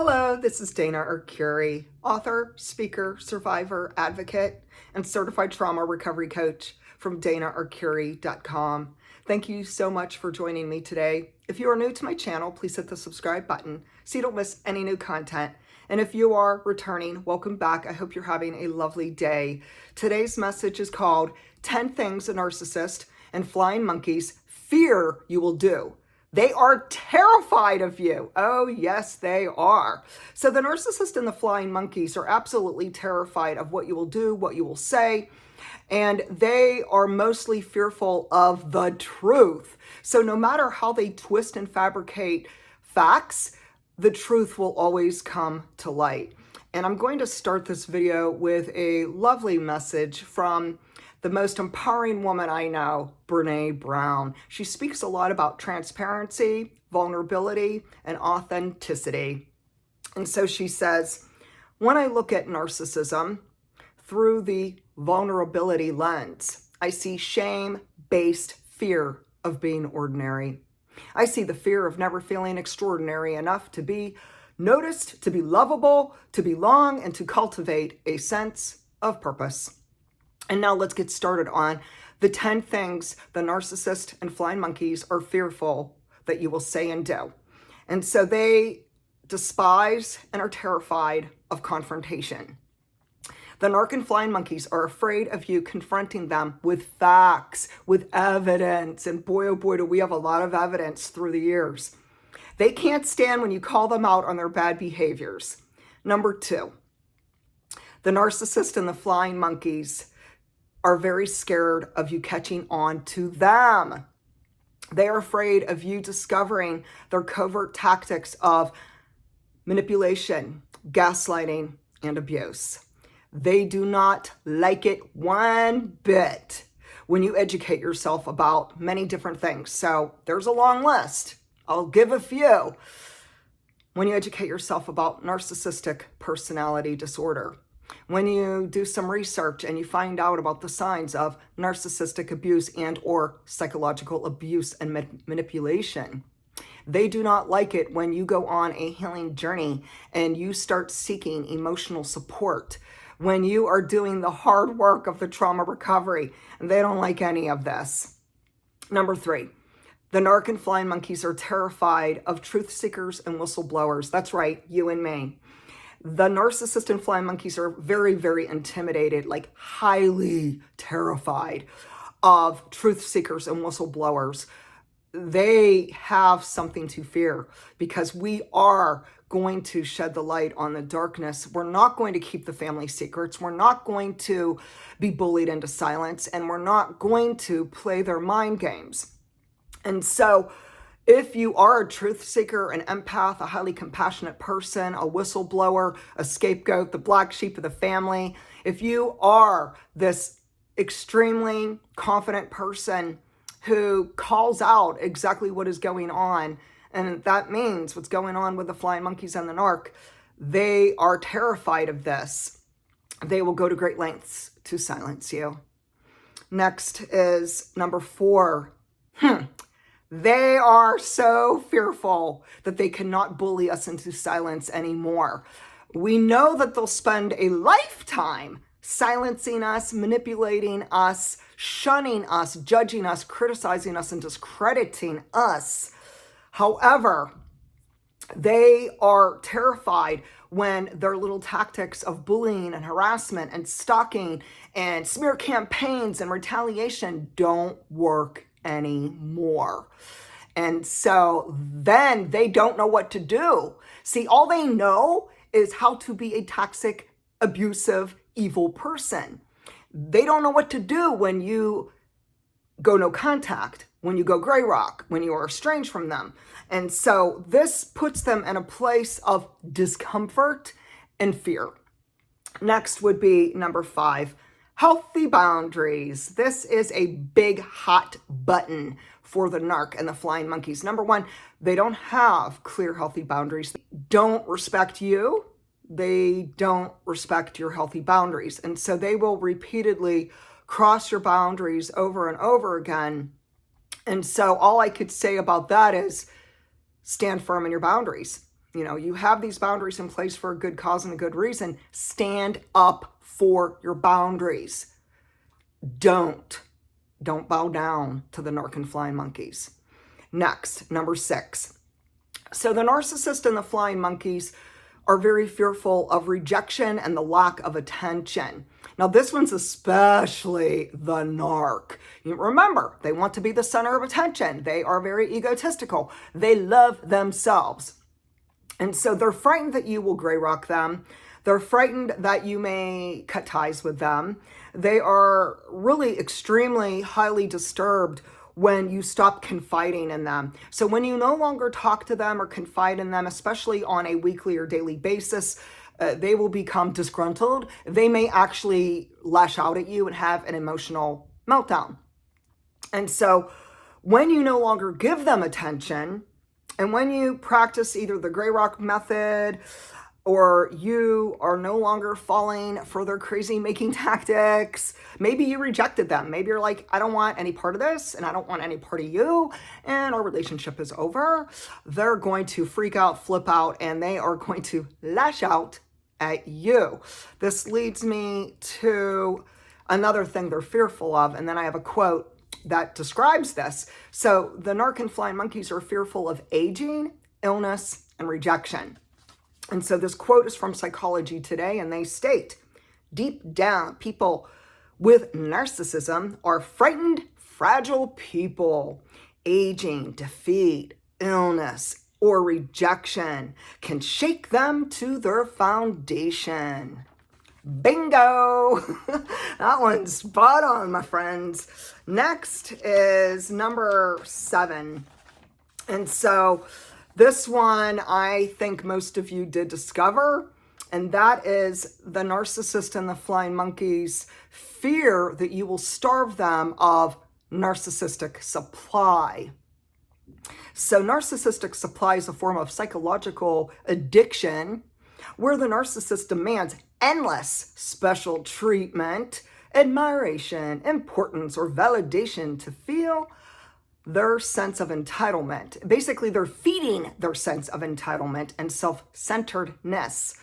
Hello, this is Dana Arcuri, author, speaker, survivor, advocate, and certified trauma recovery coach from danaarcuri.com. Thank you so much for joining me today. If you are new to my channel, please hit the subscribe button so you don't miss any new content. And if you are returning, welcome back. I hope you're having a lovely day. Today's message is called 10 Things a Narcissist and Flying Monkeys Fear You Will Do. They are terrified of you. Oh, yes, they are. So the narcissist and the flying monkeys are absolutely terrified of what you will do, what you will say, and they are mostly fearful of the truth. So no matter how they twist and fabricate facts, the truth will always come to light. And I'm going to start this video with a lovely message from the most empowering woman I know, Brene Brown. She speaks a lot about transparency, vulnerability, and authenticity. And so she says, when I look at narcissism through the vulnerability lens, I see shame-based fear of being ordinary. I see the fear of never feeling extraordinary enough to be noticed, to be lovable, to belong, and to cultivate a sense of purpose. And now let's get started on the 10 things the narcissist and flying monkeys are fearful that you will say and do. And so they despise and are terrified of confrontation. The narc and flying monkeys are afraid of you confronting them with facts, with evidence. And boy, oh boy, do we have a lot of evidence through the years. They can't stand when you call them out on their bad behaviors. Number 2, the narcissist and the flying monkeys are very scared of you catching on to them. They are afraid of you discovering their covert tactics of manipulation, gaslighting, and abuse. They do not like it one bit when you educate yourself about many different things. So there's a long list. I'll give a few. When you educate yourself about narcissistic personality disorder, when you do some research and you find out about the signs of narcissistic abuse and or psychological abuse and manipulation, they do not like it when you go on a healing journey and you start seeking emotional support, when you are doing the hard work of the trauma recovery, and they don't like any of this. Number 3, the narc and flying monkeys are terrified of truth seekers and whistleblowers. That's right, you and me. The narcissist and flying monkeys are very, very intimidated, like highly terrified of truth seekers and whistleblowers. They have something to fear because we are going to shed the light on the darkness. We're not going to keep the family secrets. We're not going to be bullied into silence, and we're not going to play their mind games. And so if you are a truth seeker, an empath, a highly compassionate person, a whistleblower, a scapegoat, the black sheep of the family, if you are this extremely confident person who calls out exactly what is going on, and that means what's going on with the flying monkeys and the narc, they are terrified of this. They will go to great lengths to silence you. Next is number 4. They are so fearful that they cannot bully us into silence anymore. We know that they'll spend a lifetime silencing us, manipulating us, shunning us, judging us, criticizing us, and discrediting us. However, they are terrified when their little tactics of bullying and harassment and stalking and smear campaigns and retaliation don't work anymore. And so then they don't know what to do. See, all they know is how to be a toxic, abusive, evil person. They don't know what to do when you go no contact, when you go gray rock, when you are estranged from them. And so this puts them in a place of discomfort and fear. Next would be number 5, healthy boundaries. This is a big hot button for the narc and the flying monkeys. Number 1, they don't have clear, healthy boundaries. They don't respect you. They don't respect your healthy boundaries. And so they will repeatedly cross your boundaries over and over again. And so all I could say about that is stand firm in your boundaries. You have these boundaries in place for a good cause and a good reason. Stand up for your boundaries. Don't bow down to the narc and flying monkeys. Next, number 6. So the narcissist and the flying monkeys are very fearful of rejection and the lack of attention. Now, this one's especially the narc. You remember, they want to be the center of attention. They are very egotistical. They love themselves. And so they're frightened that you will gray rock them. They're frightened that you may cut ties with them. They are really extremely highly disturbed when you stop confiding in them. So when you no longer talk to them or confide in them, especially on a weekly or daily basis, they will become disgruntled. They may actually lash out at you and have an emotional meltdown. And so when you no longer give them attention, and when you practice either the gray rock method, or you are no longer falling for their crazy making tactics, maybe you rejected them. Maybe you're like, I don't want any part of this, and I don't want any part of you, and our relationship is over. They're going to freak out, flip out, and they are going to lash out at you. This leads me to another thing they're fearful of, and then I have a quote that describes this. So the narc and flying monkeys are fearful of aging, illness, and rejection. And so this quote is from Psychology Today, and they state, deep down, people with narcissism are frightened, fragile people. Aging, defeat, illness, or rejection can shake them to their foundation. Bingo! That one's spot on, my friends. Next is number 7. And so this one I think most of you did discover, and that is the narcissist and the flying monkeys fear that you will starve them of narcissistic supply. So narcissistic supply is a form of psychological addiction where the narcissist demands endless special treatment, admiration, importance, or validation to feel their sense of entitlement. Basically, they're feeding their sense of entitlement and self-centeredness.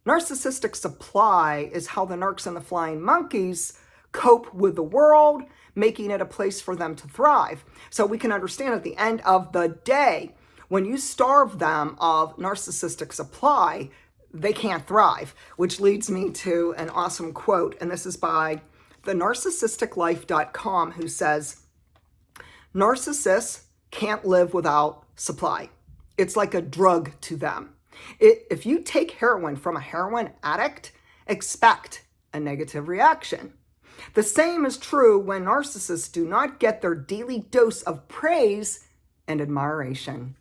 Narcissistic supply is how the narcs and the flying monkeys cope with the world, making it a place for them to thrive. So we can understand at the end of the day, when you starve them of narcissistic supply, they can't thrive, which leads me to an awesome quote. And this is by the narcissisticlife.com, who says, narcissists can't live without supply. It's like a drug to them. If you take heroin from a heroin addict, expect a negative reaction. The same is true when narcissists do not get their daily dose of praise and admiration.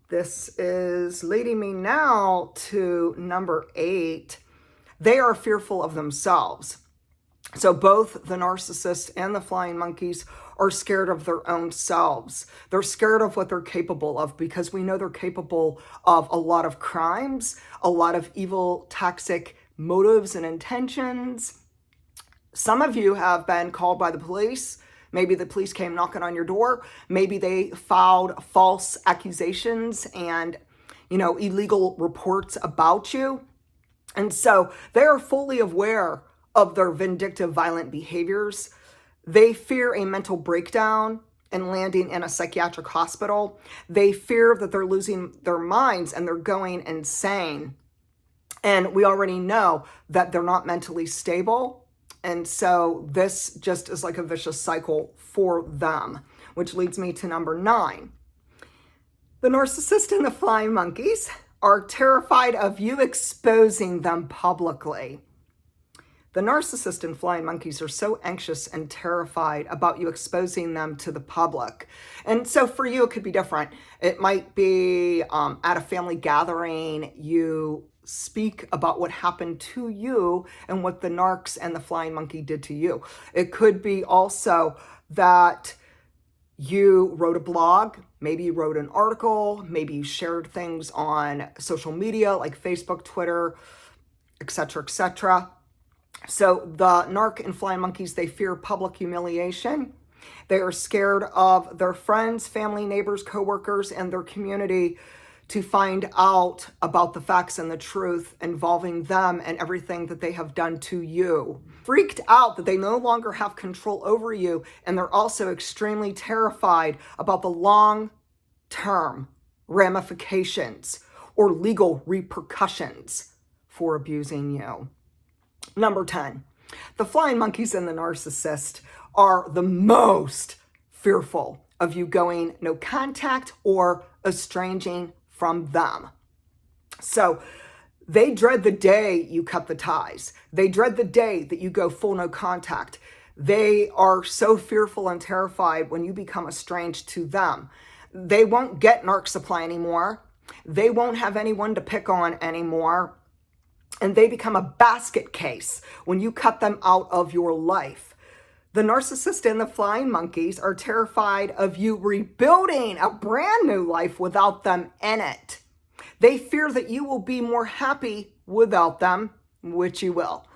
This is leading me now to number 8. They are fearful of themselves. So both the narcissist and the flying monkeys are scared of their own selves. They're scared of what they're capable of because we know they're capable of a lot of crimes, a lot of evil, toxic motives and intentions. Some of you have been called by the police. Maybe the police came knocking on your door. Maybe they filed false accusations and, illegal reports about you. And so they are fully aware of their vindictive, violent behaviors. They fear a mental breakdown and landing in a psychiatric hospital. They fear that they're losing their minds and they're going insane. And we already know that they're not mentally stable. And so this just is like a vicious cycle for them, which leads me to number 9. The narcissist and the flying monkeys are terrified of you exposing them publicly. The narcissist and flying monkeys are so anxious and terrified about you exposing them to the public. And so for you, it could be different. It might be at a family gathering, you speak about what happened to you and what the narcs and the flying monkey did to you. It could be also that you wrote a blog, maybe you wrote an article, maybe you shared things on social media like Facebook, Twitter, etc., etc. So the narc and flying monkeys, they fear public humiliation. They are scared of their friends, family, neighbors, coworkers, and their community to find out about the facts and the truth involving them and everything that they have done to you. Freaked out that they no longer have control over you, and they're also extremely terrified about the long-term ramifications or legal repercussions for abusing you. Number 10, the flying monkeys and the narcissist are the most fearful of you going no contact or estranging from them. So they dread the day you cut the ties. They dread the day that you go full no contact. They are so fearful and terrified when you become estranged to them. They won't get narc supply anymore. They won't have anyone to pick on anymore. And they become a basket case when you cut them out of your life. The narcissist and the flying monkeys are terrified of you rebuilding a brand new life without them in it. They fear that you will be more happy without them, which you will.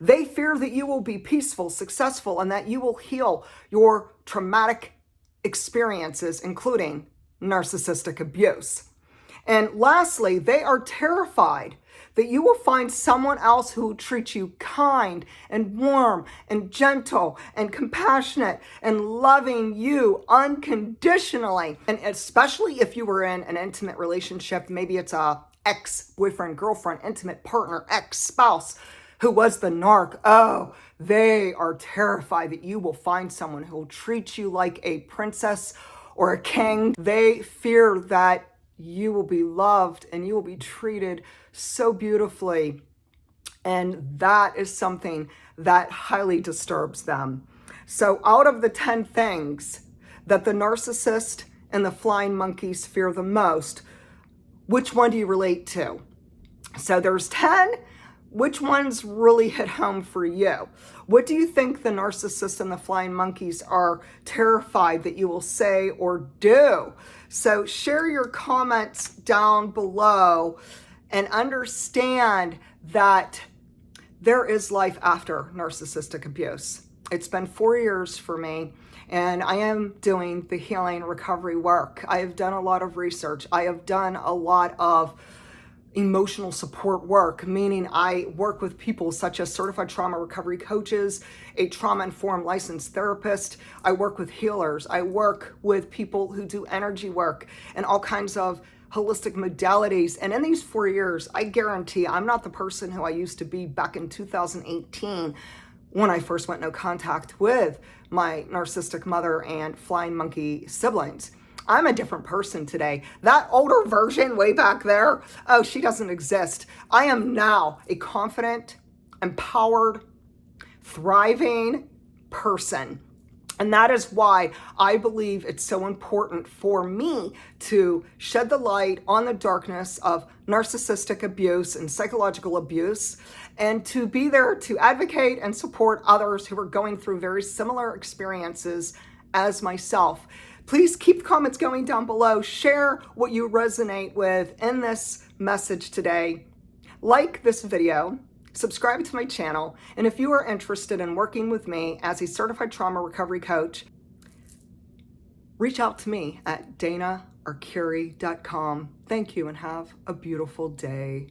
They fear that you will be peaceful, successful, and that you will heal your traumatic experiences, including narcissistic abuse. And lastly, they are terrified that you will find someone else who will treat you kind and warm and gentle and compassionate and loving you unconditionally. And especially if you were in an intimate relationship, maybe it's a ex-boyfriend, girlfriend, intimate partner, ex-spouse who was the narc. Oh, they are terrified that you will find someone who will treat you like a princess or a king. They fear that you will be loved and you will be treated so beautifully. And that is something that highly disturbs them. So out of the 10 things that the narcissist and the flying monkeys fear the most, which one do you relate to? So there's 10. Which ones really hit home for you? What do you think the narcissist and the flying monkeys are terrified that you will say or do? So share your comments down below and understand that there is life after narcissistic abuse. It's been 4 years for me, and I am doing the healing recovery work. I have done a lot of research. I have done a lot of emotional support work, meaning I work with people such as certified trauma recovery coaches, a trauma-informed licensed therapist. I work with healers. I work with people who do energy work and all kinds of holistic modalities. And in these 4 years, I guarantee I'm not the person who I used to be back in 2018 when I first went no contact with my narcissistic mother and flying monkey siblings. I'm a different person today. That older version way back there, oh, she doesn't exist. I am now a confident, empowered, thriving person. And that is why I believe it's so important for me to shed the light on the darkness of narcissistic abuse and psychological abuse, and to be there to advocate and support others who are going through very similar experiences as myself. Please keep the comments going down below. Share what you resonate with in this message today. Like this video, subscribe to my channel, and if you are interested in working with me as a certified trauma recovery coach, reach out to me at danaarcuri.com. Thank you and have a beautiful day.